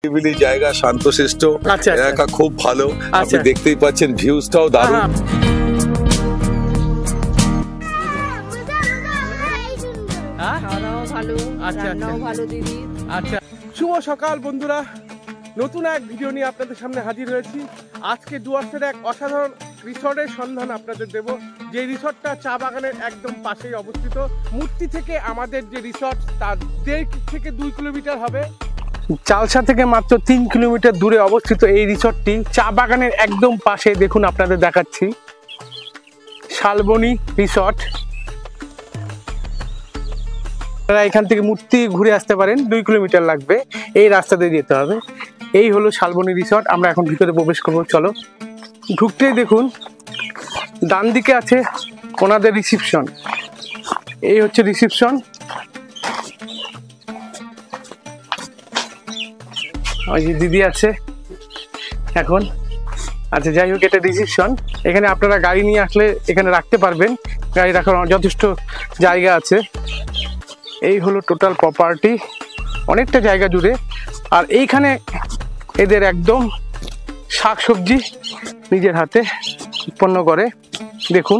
নিরিবিলি জায়গা, শান্তশিষ্ট এলাকা, খুব ভালো। আপনি দেখতেই পাচ্ছেন ভিউজটাও দারুণ। শুভ সকাল বন্ধুরা, নতুন এক ভিডিও নিয়ে আপনাদের সামনে হাজির হয়েছি। আজকে ডুয়ার্সের এক অসাধারণ রিসর্টের সন্ধান আপনাদের দেব, যে রিসর্টটা চা বাগানের একদম পাশেই অবস্থিত। মূর্তি থেকে আমাদের যে রিসর্ট তার 1.5 থেকে 2 কিলোমিটার হবে। চালসা থেকে মাত্র 3 কিলোমিটার দূরে অবস্থিত এই রিসর্টটি চা বাগানের একদম পাশে। দেখুন আপনাদের দেখাচ্ছি, শালবনী রিসর্ট। আপনারা এখান থেকে মূর্তি ঘুরে আসতে পারেন, 2 কিলোমিটার লাগবে, এই রাস্তা দিয়ে যেতে হবে। এই হলো শালবনী রিসর্ট। আমরা এখন ভিতরে প্রবেশ করবো, চলো। ঢুকতেই দেখুন ডান দিকে আছে ওনাদের রিসিপশন। এই হচ্ছে রিসিপশন। ওই যে দিদি আছে এখন। আচ্ছা, যাই হোক, এটা রিসিপশন। এখানে আপনারা গাড়ি নিয়ে আসলে এখানে রাখতে পারবেন, গাড়ি রাখার যথেষ্ট জায়গা আছে। এই হলো টোটাল প্রপার্টি, অনেকটা জায়গা জুড়ে। আর এইখানে এদের একদম শাকসবজি নিজের হাতে উৎপন্ন করে। দেখুন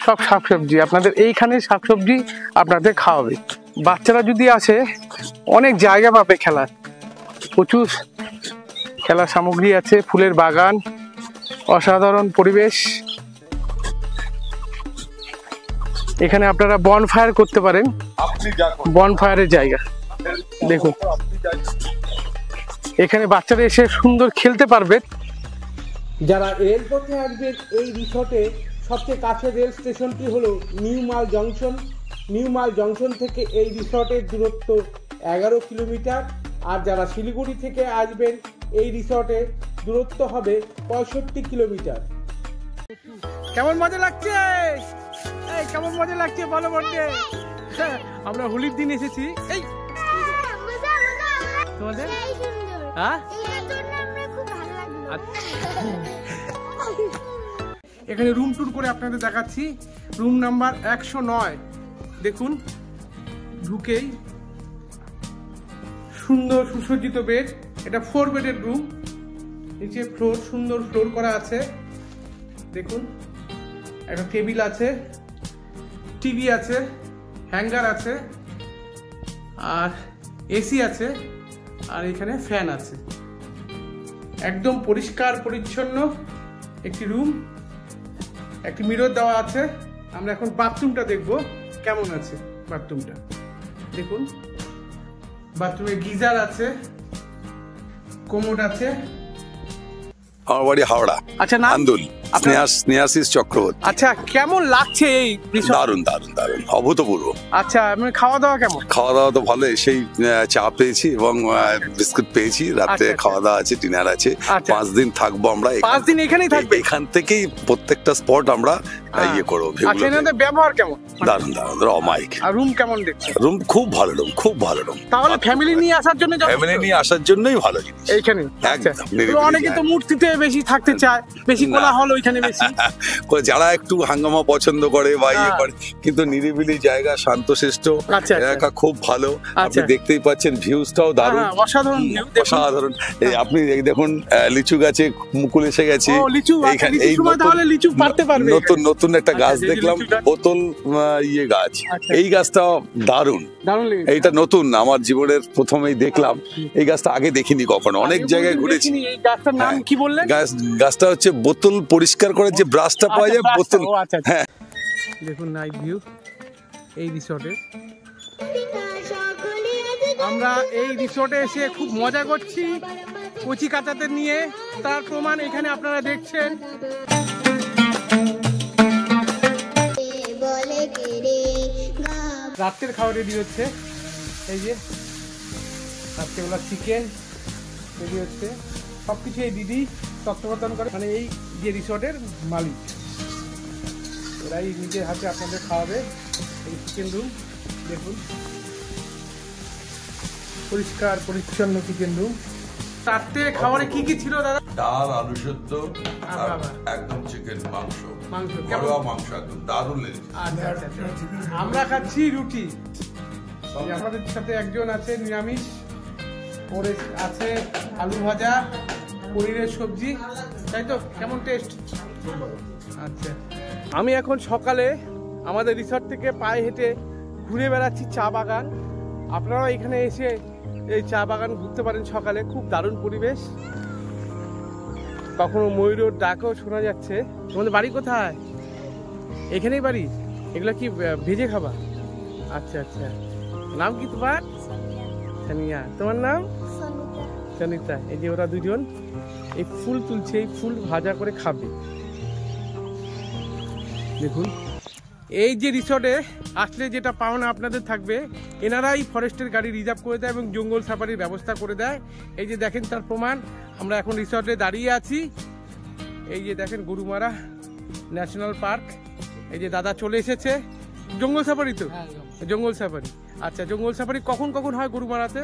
সব শাকসবজি আপনাদের এইখানে, শাকসবজি আপনাদের খাওয়াবে। বাচ্চারা যদি আসে অনেক জায়গা পাবে খেলার, প্রচুর খেলার সামগ্রী আছে, ফুলের বাগান, অসাধারণ পরিবেশ। এখানে আপনারা বনফায়ার করতে পারেন, বনফায়ারের জায়গা দেখুন। এখানে বাচ্চারা এসে সুন্দর খেলতে পারবে। যারা রেলপথে আসবেন, এই রিসর্টে সবচেয়ে কাছের রেল স্টেশনটি হলো নিউ মাল জংশন। নিউ মাল জংশন থেকে এই রিসর্টের দূরত্ব 11 কিলোমিটার। আর যারা শিলিগুড়ি থেকে আসবেন, এই রিসর্টের দূরত্ব হবে 65 কিলোমিটার। কেমন মজা লাগছে? এই কেমন মজা লাগছে বলো বলতে। আমরা হোলির দিন এসেছি। এই তোমাদের এখানে রুম ট্যুর করে আপনাদের দেখাচ্ছি। Room number 109। দেখুন, ঢুকেই সুন্দর সুসজ্জিত বেড। এটা 4 বেডের রুম। নিচে ফ্লোর, সুন্দর ফ্লোর করা আছে। দেখুন, একটা টেবিল আছে, টিভি আছে, হ্যাঙ্গার আছে, আর এসি আছে, আর এখানে ফ্যান আছে। একদম পরিষ্কার পরিচ্ছন্ন একটি রুম, একটি মিরর দেওয়া আছে। আমরা এখন বাথরুমটা দেখব কেমন আছে। বাথরুমটা দেখুন, বাথরুমে গিজার আছে, কোমোড আছে। আমার বাড়ি হাওড়া। আচ্ছা, নাম? আন্দুল স্নেহাশিস চক্রবর্তী। আচ্ছা, কেমন লাগছে এই রিসর্ট? দারুণ দারুণ দারুণ, অভূতপূর্ব। আচ্ছা, মানে খাওয়া দাওয়া কেমন? খাওয়া দাওয়া তো ভালো। এসেই চা পেয়েছি এবং বিস্কুট পেয়েছি। রাতে খাওয়া দাওয়া আছে, ডিনার আছে। 5 দিন থাকবো আমরা। 5 দিন এখানেই থাকবে? এখান থেকেই প্রত্যেকটা স্পট আমরা ইয়ে করবো। আচ্ছা, এনাদের ব্যবহার কেমন? দারুণ দারুণ, অমায়িক। আর রুম কেমন দেখছেন? রুম খুব ভালো, রুম খুব ভালো রুম। তাহলে ফ্যামিলি নিয়ে আসার জন্য, ফ্যামিলি নিয়ে আসার জন্যই ভালো জিনিস এইখানে। অনেকে তো মূর্তিতে বেশি থাকতে চায়, বেশি কোলাহল ওইখানে বেশি। যারা একটু হাঙ্গামা পছন্দ করে বা ইয়ে করে, কিন্তু নিরিবিলি জায়গা, শান্তশিষ্ট এলাকা, খুব ভালো। আপনি দেখতেই পাচ্ছেন ভিউজটাও দারুণ, অসাধারণ অসাধারণ। এই আপনি দেখুন, লিচু গাছে মুকুল এসে গেছে। নতুন নতুন একটা গাছ দেখলাম, বোতল ইয়ে গাছ। এই গাছটা দারুণ, এইটা নতুন, আমার জীবনের প্রথমেই দেখলাম। এই গাছটা আগে দেখিনি কখনো, অনেক জায়গায় ঘুরেছি। গাছটা হচ্ছে বোতল পরিষ্কার করে যে ব্রাশটা পাওয়া যায়, বোতল। হ্যাঁ, দেখুন নাইট ভিউ এই রিসর্টে। আমরা এই রিসর্টে এসে খুব মজা করছি কচি কাচাদের নিয়ে। তার প্রমাণ এখানে আপনারা দেখছেন। রাত্রের খাওয়া রেডি হচ্ছে। এই যে রাত্রেবেলা চিকেন রেডি হচ্ছে। সবকিছু এই দিদি তত্ত্বাবধান করে, মানে এই যে রিসর্টের মালিক, ওরাই নিজের হাতে আপনাদের খাওয়াবে। এই চিকেন রুম দেখুন, পরিষ্কার পরিচ্ছন্ন চিকেন রুম। রাত্রে খাবারে কি কি ছিল দাদা? ডাল, আলু সেদ্ধ, একদম চিকেন মাংস, ঘরোয়া মাংস, একদম দারুণ লেগেছে। আমরা খাচ্ছি রুটি। আমাদের সাথে একজন আছে নিরামিষ, ওরে আছে আলু ভাজা, পনিরের সবজি, তাই তো? কেমন টেস্ট? আচ্ছা, আমি এখন সকালে আমাদের রিসর্ট থেকে পায়ে হেঁটে ঘুরে বেড়াচ্ছি চা বাগান। আপনারাও এখানে এসে এই চা বাগান ঘুরতে পারেন সকালে, খুব দারুণ পরিবেশ। কখনো ময়ূরের ডাকও শোনা যাচ্ছে। তোমাদের বাড়ি কোথায়? এখানেই বাড়ি? এগুলো কি ভেজে খাবা? আচ্ছা আচ্ছা, নাম কি তোমার? সানিয়া। তোমার নাম? সনিতা। এই যে ওরা দুজন এই ফুল তুলছে, এই ফুল ভাজা করে খাবে। দেখুন, এই যে রিসর্টে আসলে যেটা পাওনা আপনাদের থাকবে, এনারাই ফরেস্টের গাড়ি রিজার্ভ করে দেয় এবং জঙ্গল সাফারির ব্যবস্থা করে দেয়। এই যে দেখেন তার প্রমাণ, আমরা এখন রিসর্টে দাঁড়িয়ে আছি। এই যে দেখেন গরুমারা ন্যাশনাল পার্ক। এই যে দাদা চলে এসেছে। জঙ্গল সাফারি তো? জঙ্গল সাফারি। আচ্ছা, জঙ্গল সাফারি কখন কখন হয় গরুমারাতে?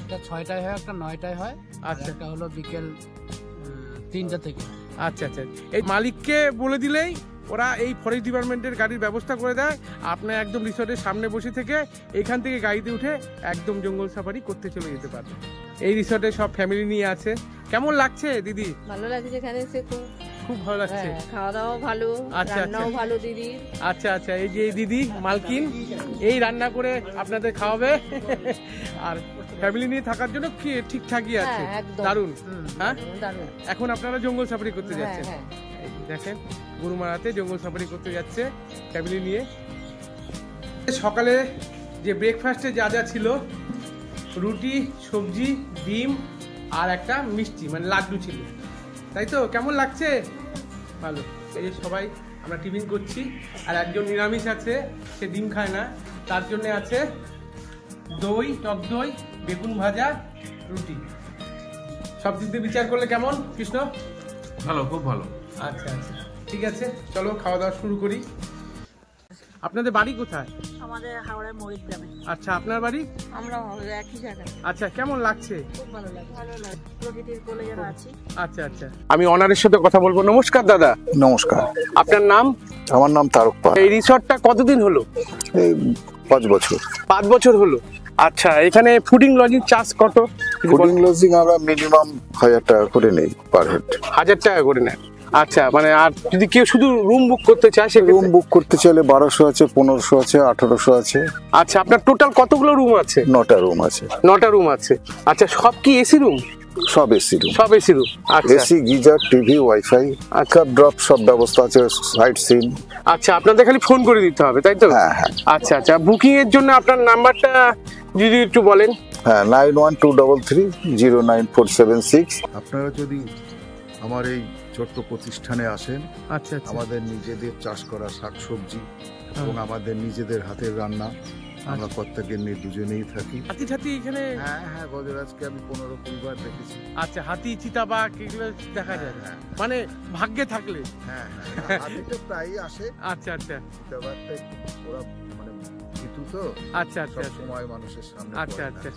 একটা 6টায় হয়, একটা 9টায় হয়। আচ্ছা, একটা হলো বিকেল 3টা থেকে। আচ্ছা আচ্ছা, এই মালিককে বলে দিলেই ওরা এই ফরেস্ট ডিপার্টমেন্টের গাড়ির ব্যবস্থা করে দেয়। আপনি একদম রিসর্টের সামনে বসে থেকে এখান থেকে গাড়িতে উঠে একদম জঙ্গল সাফারি করতে চলে যেতে পারবে। এই রিসর্টে সব ফ্যামিলি নিয়ে আছে। কেমন লাগছে দিদি? ভালো লাগছে এখানে এসে, খুব ভালো লাগছে। খাওয়া দাওয়া ভালো, রান্নাও ভালো দিদি। আচ্ছা আচ্ছা, এই যে এই দিদি মালকিন এই রান্না করে আপনাদের খাওয়াবে আর ফ্যামিলি নিয়ে থাকার জন্য কি ঠিকঠাকই আছে। দারুন। হ্যাঁ, এখন আপনারা জঙ্গল সাফারি করতে যাচ্ছেন। দেখেন গরুমারাতে জঙ্গল সাফারি করতে যাচ্ছে ফ্যামিলি নিয়ে। সকালে যে ব্রেকফাস্টে যা যা ছিল, রুটি, সবজি, ডিম আর একটা মিষ্টি মানে লাড্ডু ছিল, তাই তো? কেমন লাগছে? ভালো। এই যে সবাই আমরা টিফিন করছি, আর একজন নিরামিষ আছে, সে ডিম খায় না, তার জন্য আছে দই, টক দই, বেগুন ভাজা, রুটি। সব দিক দিয়ে বিচার করলে কেমন কৃষ্ণ? ভালো, খুব ভালো। আচ্ছা আচ্ছা, ঠিক আছে, চলো খাওয়া দাওয়া শুরু করি। আপনাদের বাড়ি কোথায়? আমাদের হাওড়ার মরিগ্রামে। আচ্ছা, আপনার বাড়ি? আমরা একই জায়গায়। আচ্ছা, কেমন লাগছে? খুব ভালো লাগে, ভালো লাগে, প্রকৃতির কোলে যেন আছি। আচ্ছা আচ্ছা, আমি অনারের সাথে কথা বলবো। নমস্কার দাদা। নমস্কার। আপনার নাম? আমার নাম তারক পাল। এই রিসর্টটা কতদিন হলো? এই 5 বছর। 5 বছর হলো। আচ্ছা, এখানে ফুডিং লজিং চার্জ কত? ফুডিং লজিং আমরা মিনিমাম 1000 টাকা করে নেই পার হেড। 1000 টাকা করে নেন? আচ্ছা, মানে আর যদি কেউ শুধু রুম বুক করতে চায়, সে রুম বুক করতে চাইলে 1200 আছে, 1500 আছে, 1800 আছে। আচ্ছা, আপনার টোটাল কতগুলো রুম আছে? 9টা রুম আছে। 9টা রুম আছে। আচ্ছা, সব কি এসি রুম? সব এসি রুম। সব এসি রুম। আচ্ছা, AC, geyser, TV, wifi, cup drop সব ব্যবস্থা আছে, সাইট সিন। আচ্ছা, আপনাদের খালি ফোন করে দিতে হবে, তাই তো? হ্যাঁ হ্যাঁ। আচ্ছা আচ্ছা, বুকিং এর জন্য আপনার নাম্বারটা যদি একটু বলেন। হ্যাঁ, 9123309476। আপনারা যদি আমার এই ছোট্ট প্রতিষ্ঠানে আসেন, আচ্ছা আচ্ছা, আমাদের নিজেদের চাষ করা শাকসবজি এবং আমাদের নিজেদের হাতের রান্না, আমরা প্রত্যেকের নিয়ে দুজনেই থাকি। হাতি ঠাতি এখানে? হ্যাঁ হ্যাঁ, গজরাজকে আমি 15-20 বার দেখেছি। আচ্ছা, হাতি, চিতাবাঘ এগুলো দেখা যায়? মানে ভাগ্যে থাকলে। হ্যাঁ হ্যাঁ, হাতিটা প্রায়ই আসে। আচ্ছা আচ্ছা, চিতাবাঘটা ওরা মানে ভীতু তো। আচ্ছা আচ্ছা, সময় মানুষের সামনে। আচ্ছা আচ্ছা,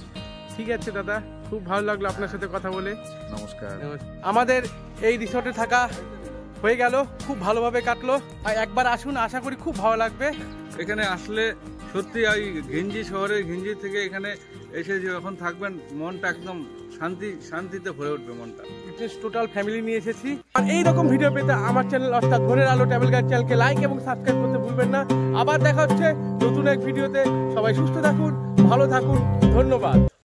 ঠিক আছে দাদা, খুব ভালো লাগলো আপনার সাথে কথা বলে। নমস্কার। আমাদের এই রিসর্টে থাকা হয়ে গেল, খুব ভালোভাবে কাটলো। আর একবার আসুন, আশা করি খুব ভালো লাগবে। এখানে আসলে সত্যি ওই ঘিঞ্জি শহরের ঘিঞ্জি থেকে এখানে এসে যখন থাকবেন, মনটা একদম শান্তিতে ভরে উঠবে মনটা। টোটাল ফ্যামিলি নিয়ে এসেছি। আর এইরকম ভিডিও পেতে আমার চ্যানেল অর্থাৎ ভোরের আলো ট্রাভেল গাইড চ্যানেলকে লাইক এবং সাবস্ক্রাইব করতে ভুলবেন না। আবার দেখা হচ্ছে নতুন এক ভিডিওতে। সবাই সুস্থ থাকুন, ভালো থাকুন, ধন্যবাদ।